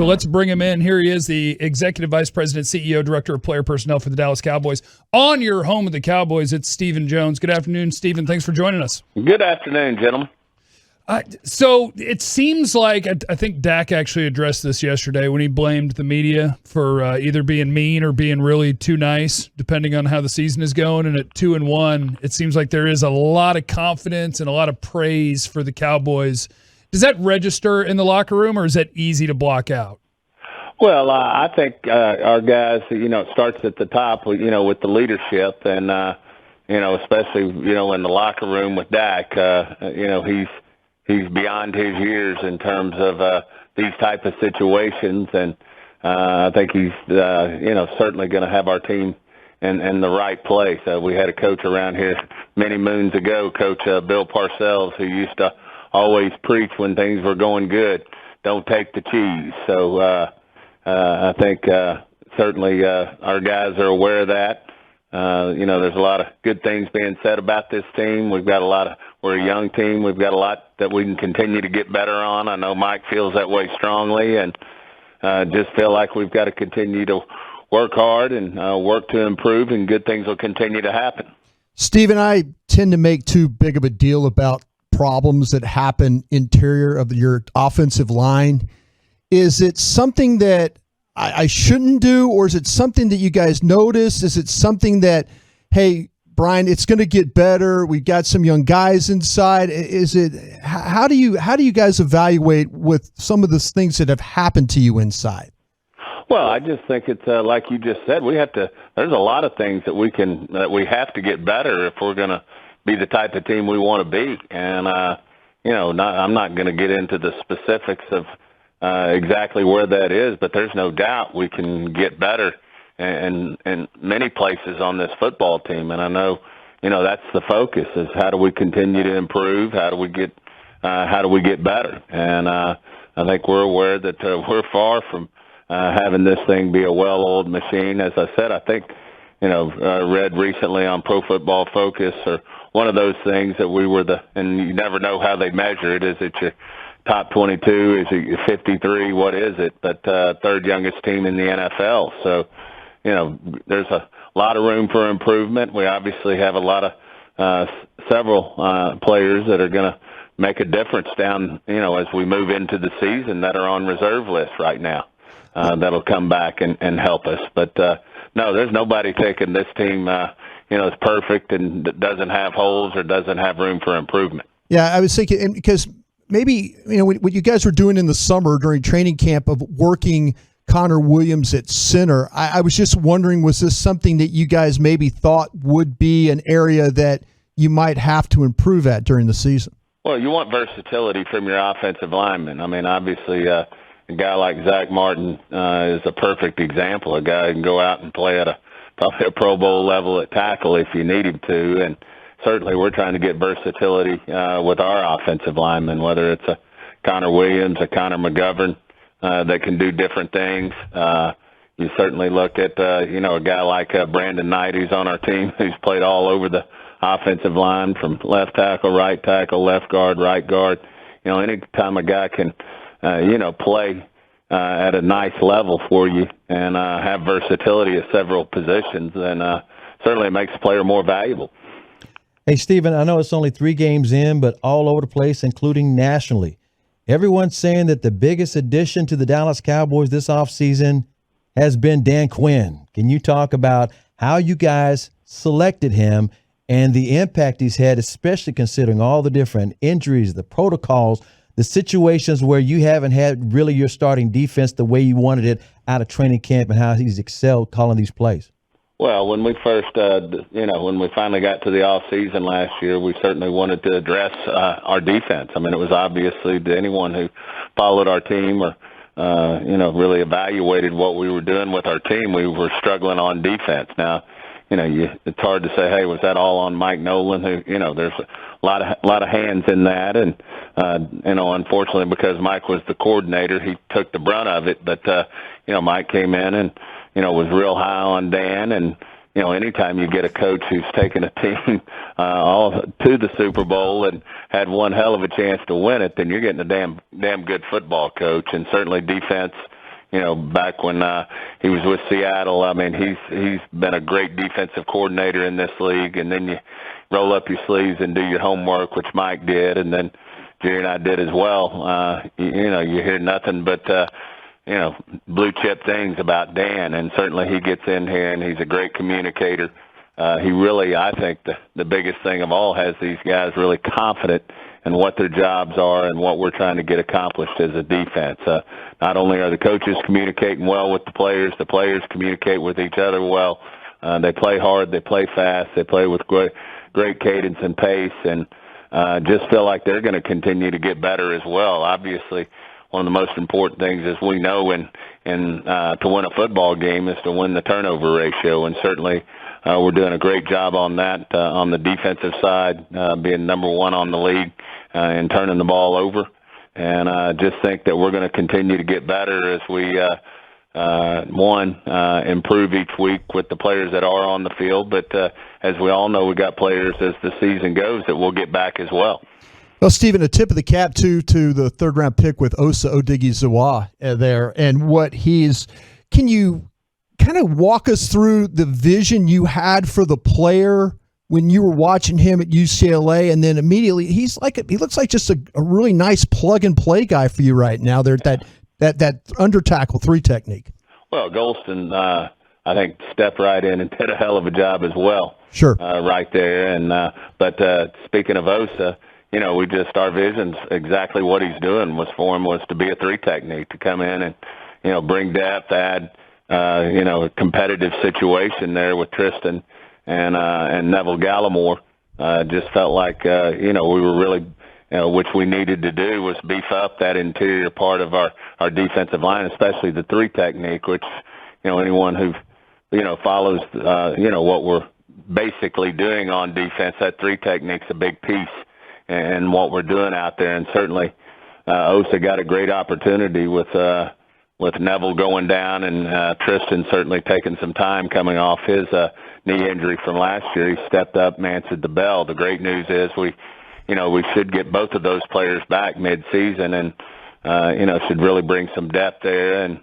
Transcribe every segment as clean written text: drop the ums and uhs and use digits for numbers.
So let's bring him in. Here he is, the Executive Vice President, CEO, Director of Player Personnel for the Dallas Cowboys. On your home of the Cowboys, it's Stephen Jones. Good afternoon, Stephen. Thanks for joining us. Good afternoon, gentlemen. So it seems like, I think Dak actually addressed this yesterday when he blamed the media for either being mean or being really too nice, depending on how the season is going. And at 2-1, it seems like there is a lot of confidence and a lot of praise for the Cowboys. Does that register in the locker room, or is that easy to block out? Well, I think our guys, it starts at the top, with the leadership, and especially in the locker room with Dak. He's beyond his years in terms of these type of situations, and I think he's certainly going to have our team in the right place. We had a coach around here many moons ago, Coach Bill Parcells, who used to always preach when things were going good, don't take the cheese. So I think certainly our guys are aware of that. There's a lot of good things being said about this team. We're a young team. We've got a lot that we can continue to get better on. I know Mike feels that way strongly, and just feel like we've got to continue to work hard and work to improve, and good things will continue to happen. Stephen, I tend to make too big of a deal about problems that happen interior of your offensive line. Is it something that I shouldn't do, or is it something that you guys notice? Is it something that, hey, Brian, it's going to get better. We've got some young guys inside. Is it? How do you guys evaluate with some of the things that have happened to you inside? Well, I just think it's like you just said. There's a lot of things that we have to get better if we're going to be the type of team we want to be. And I'm not going to get into the specifics of exactly where that is, but there's no doubt we can get better in many places on this football team. And I know, that's the focus, is how do we continue to improve? How do we get better? And I think we're aware that we're far from having this thing be a well-oiled machine. As I said, I think, read recently on Pro Football Focus, or one of those things, that we were and you never know how they measure it. Is it your top 22? Is it your 53? What is it? But third youngest team in the NFL. So, there's a lot of room for improvement. We obviously have a lot of several players that are going to make a difference down, as we move into the season, that are on reserve list right now. That'll come back and help us. But no, there's nobody thinking this team, is perfect and doesn't have holes or doesn't have room for improvement. Yeah, I was thinking, because maybe, what you guys were doing in the summer during training camp of working Connor Williams at center, I was just wondering, was this something that you guys maybe thought would be an area that you might have to improve at during the season? Well, you want versatility from your offensive linemen. I mean, obviously, a guy like Zach Martin is a perfect example. A guy who can go out and play at probably a Pro Bowl level at tackle if you need him to. And certainly we're trying to get versatility with our offensive linemen, whether it's a Connor Williams, a Connor McGovern that can do different things. You certainly look at, a guy like Brandon Knight, who's on our team, who's played all over the offensive line, from left tackle, right tackle, left guard, right guard. Anytime a guy can, play at a nice level for you and have versatility at several positions, then certainly it makes the player more valuable. Hey, Stephen, I know it's only 3 games in, but all over the place, including nationally. Everyone's saying that the biggest addition to the Dallas Cowboys this offseason has been Dan Quinn. Can you talk about how you guys selected him and the impact he's had, especially considering all the different injuries, the protocols, the situations where you haven't had really your starting defense the way you wanted it out of training camp, and how he's excelled calling these plays? Well, when we first, when we finally got to the off season last year, we certainly wanted to address our defense. I mean, it was obviously to anyone who followed our team or, really evaluated what we were doing with our team, we were struggling on defense. Now, it's hard to say, hey, was that all on Mike Nolan? Who, there's a lot of hands in that, and unfortunately, because Mike was the coordinator, he took the brunt of it. But Mike came in and was real high on Dan, and anytime you get a coach who's taken a team all to the Super Bowl and had one hell of a chance to win it, then you're getting a damn good football coach. And certainly defense, back when he was with Seattle. I mean, he's been a great defensive coordinator in this league. And then you roll up your sleeves and do your homework, which Mike did, and then Jerry and I did as well. You hear nothing but blue chip things about Dan, and certainly he gets in here and he's a great communicator. He really, I think, the biggest thing of all, has these guys really confident in what their jobs are and what we're trying to get accomplished as a defense. Not only are the coaches communicating well with the players communicate with each other well. They play hard, they play fast, they play with great cadence and pace, and just feel like they're going to continue to get better as well. Obviously, one of the most important things, as we know, to win a football game is to win the turnover ratio, and certainly we're doing a great job on that on the defensive side, being number one on the league and turning the ball over. And I just think that we're going to continue to get better as we, improve each week with the players that are on the field. But as we all know, we got players as the season goes that we'll get back as well. Well, Stephen, a tip of the cap to the third-round pick with Osi Edugies there, and what can you kind of walk us through the vision you had for the player when you were watching him at UCLA, and then immediately he looks like just a really nice plug-and-play guy for you right now there, that under-tackle 3 technique. Well, Golston, I think, stepped right in and did a hell of a job as well. Sure. Right there. And but speaking of Osa, our vision's exactly what he's doing was to be a 3 technique, to come in and, bring depth, add, a competitive situation there with Tristan and Neville Gallimore. Just felt like, we were really, which we needed to do, was beef up that interior part of our defensive line, especially the 3 technique, which, anyone who, follows, what we're basically doing on defense, that 3 technique's a big piece in what we're doing out there. And certainly Osa got a great opportunity with Neville going down, and Tristan certainly taking some time coming off his knee injury from last year. He stepped up and answered the bell. The great news is we should get both of those players back mid-season, and should really bring some depth there and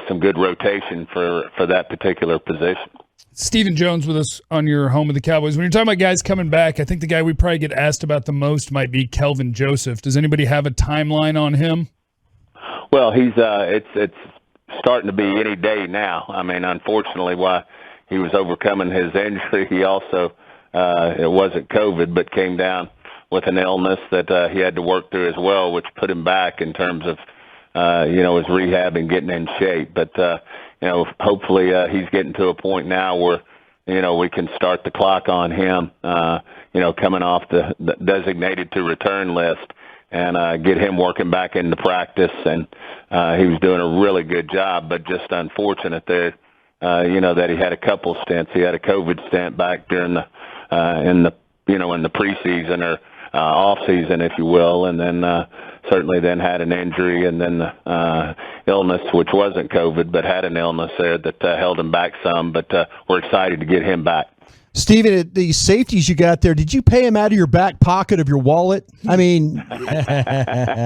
some good rotation for that particular position. Stephen Jones with us on your home of the Cowboys. When you're talking about guys coming back, I think the guy we probably get asked about the most might be Kelvin Joseph. Does anybody have a timeline on him? Well, he's it's starting to be any day now. I mean, unfortunately, while he was overcoming his injury, he also it wasn't COVID, but came down with an illness that he had to work through as well, which put him back in terms of his rehab and getting in shape. But hopefully he's getting to a point now where we can start the clock on him. Coming off the designated to return list, and get him working back into practice. And he was doing a really good job, but just unfortunate there, that he had a couple stints. He had a COVID stint back during in the preseason or off season, if you will, and then certainly then had an injury, and then the illness, which wasn't COVID, but had an illness there that held him back some. But we're excited to get him back. Stephen, the safeties you got there, did you pay him out of your back pocket of your wallet? I mean,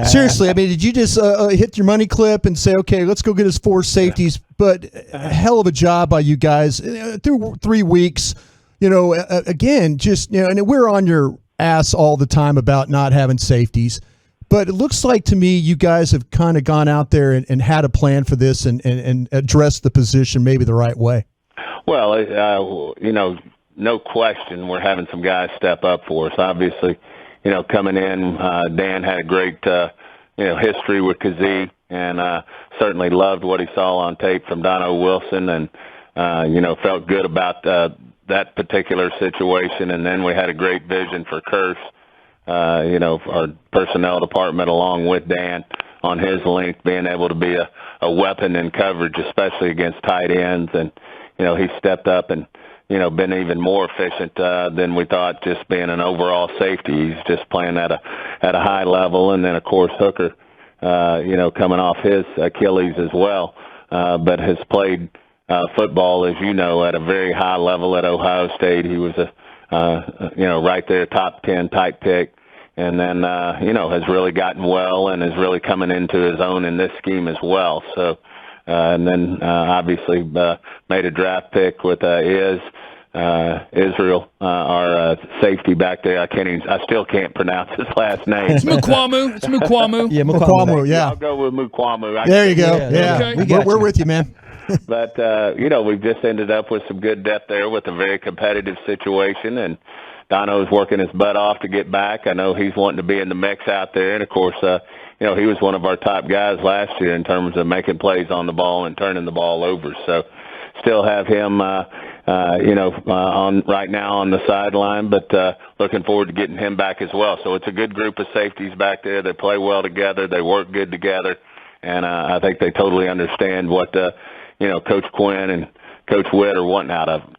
seriously, did you just hit your money clip and say, okay, let's go get us 4 safeties? But a hell of a job by you guys through 3 weeks. Again, and we're on your ass all the time about not having safeties. But it looks like to me you guys have kind of gone out there and had a plan for this and addressed the position maybe the right way. Well, no question, we're having some guys step up for us. Obviously, coming in, Dan had a great, history with Kazee, and certainly loved what he saw on tape from Dono Wilson, and, felt good about that particular situation. And then we had a great vision for Curse, our personnel department, along with Dan, on his length, being able to be a weapon in coverage, especially against tight ends. And, he stepped up and, been even more efficient than we thought, just being an overall safety. He's just playing at a high level. And then, of course, Hooker, coming off his Achilles as well, but has played football, as at a very high level at Ohio State. He was right there, top 10 type pick. And then, has really gotten well and is really coming into his own in this scheme as well. So and then obviously made a draft pick with Israel, our safety back there. I still can't pronounce his last name. It's Mukwamu. It's Mukwamu. Yeah, Mukwamu, yeah. I'll go with Mukwamu. There you go. Yeah, Yeah, okay. we're with you, man. But, we've just ended up with some good depth there with a very competitive situation, and Dono's working his butt off to get back. I know he's wanting to be in the mix out there, and, of course, he was one of our top guys last year in terms of making plays on the ball and turning the ball over. So still have him, on right now on the sideline, but looking forward to getting him back as well. So it's a good group of safeties back there. They play well together. They work good together, and I think they totally understand what Coach Quinn and Coach Witt are wanting out of them.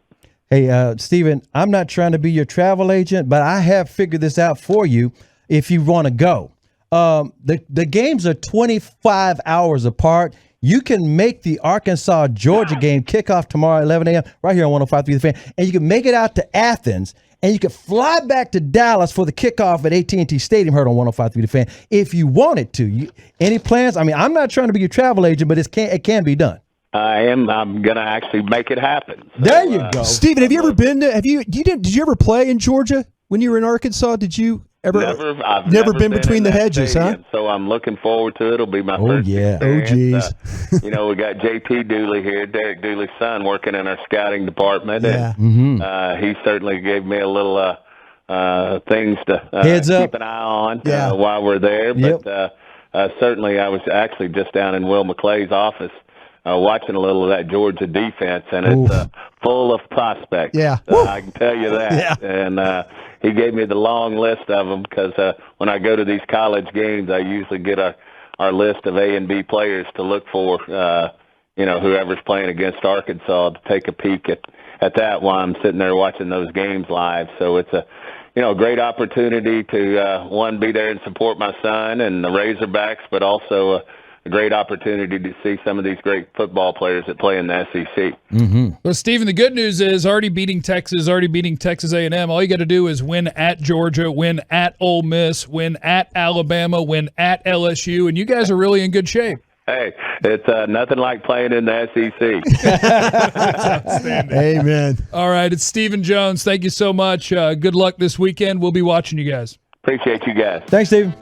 Hey, Stephen, I'm not trying to be your travel agent, but I have figured this out for you if you want to go. The games are 25 hours apart. You can make the Arkansas-Georgia game kickoff tomorrow at 11 a.m. right here on 105.3 The Fan, and you can make it out to Athens, and you can fly back to Dallas for the kickoff at AT&T Stadium, heard on 105.3 The Fan, if you wanted to. Any plans? I mean, I'm not trying to be your travel agent, but it can be done. I'm going to actually make it happen. So, There you go. Stephen, have you ever been to? Did you ever play in Georgia when you were in Arkansas? Did you ever? I've never been between the in that hedges, stadium, huh? So I'm looking forward to it. It'll be my first yeah. experience. Oh, geez. We got JT Dooley here, Derek Dooley's son, working in our scouting department. Yeah. And, he certainly gave me a little things to Heads up. keep an eye on Yeah. while we're there. Yep. But certainly I was actually just down in Will McClay's office watching a little of that Georgia defense, and it's full of prospects. Yeah. I can tell you that. Yeah. And he gave me the long list of them because when I go to these college games, I usually get our list of A and B players to look for, whoever's playing against Arkansas to take a peek at that while I'm sitting there watching those games live. So it's a great opportunity to, one, be there and support my son and the Razorbacks, but also a great opportunity to see some of these great football players that play in the SEC. Mm-hmm. Well, Stephen, the good news is already beating Texas A&M. All you got to do is win at Georgia, win at Ole Miss, win at Alabama, win at LSU, and you guys are really in good shape. Hey, it's nothing like playing in the SEC. Amen. All right, it's Stephen Jones. Thank you so much. Good luck this weekend. We'll be watching you guys. Appreciate you guys. Thanks, Stephen.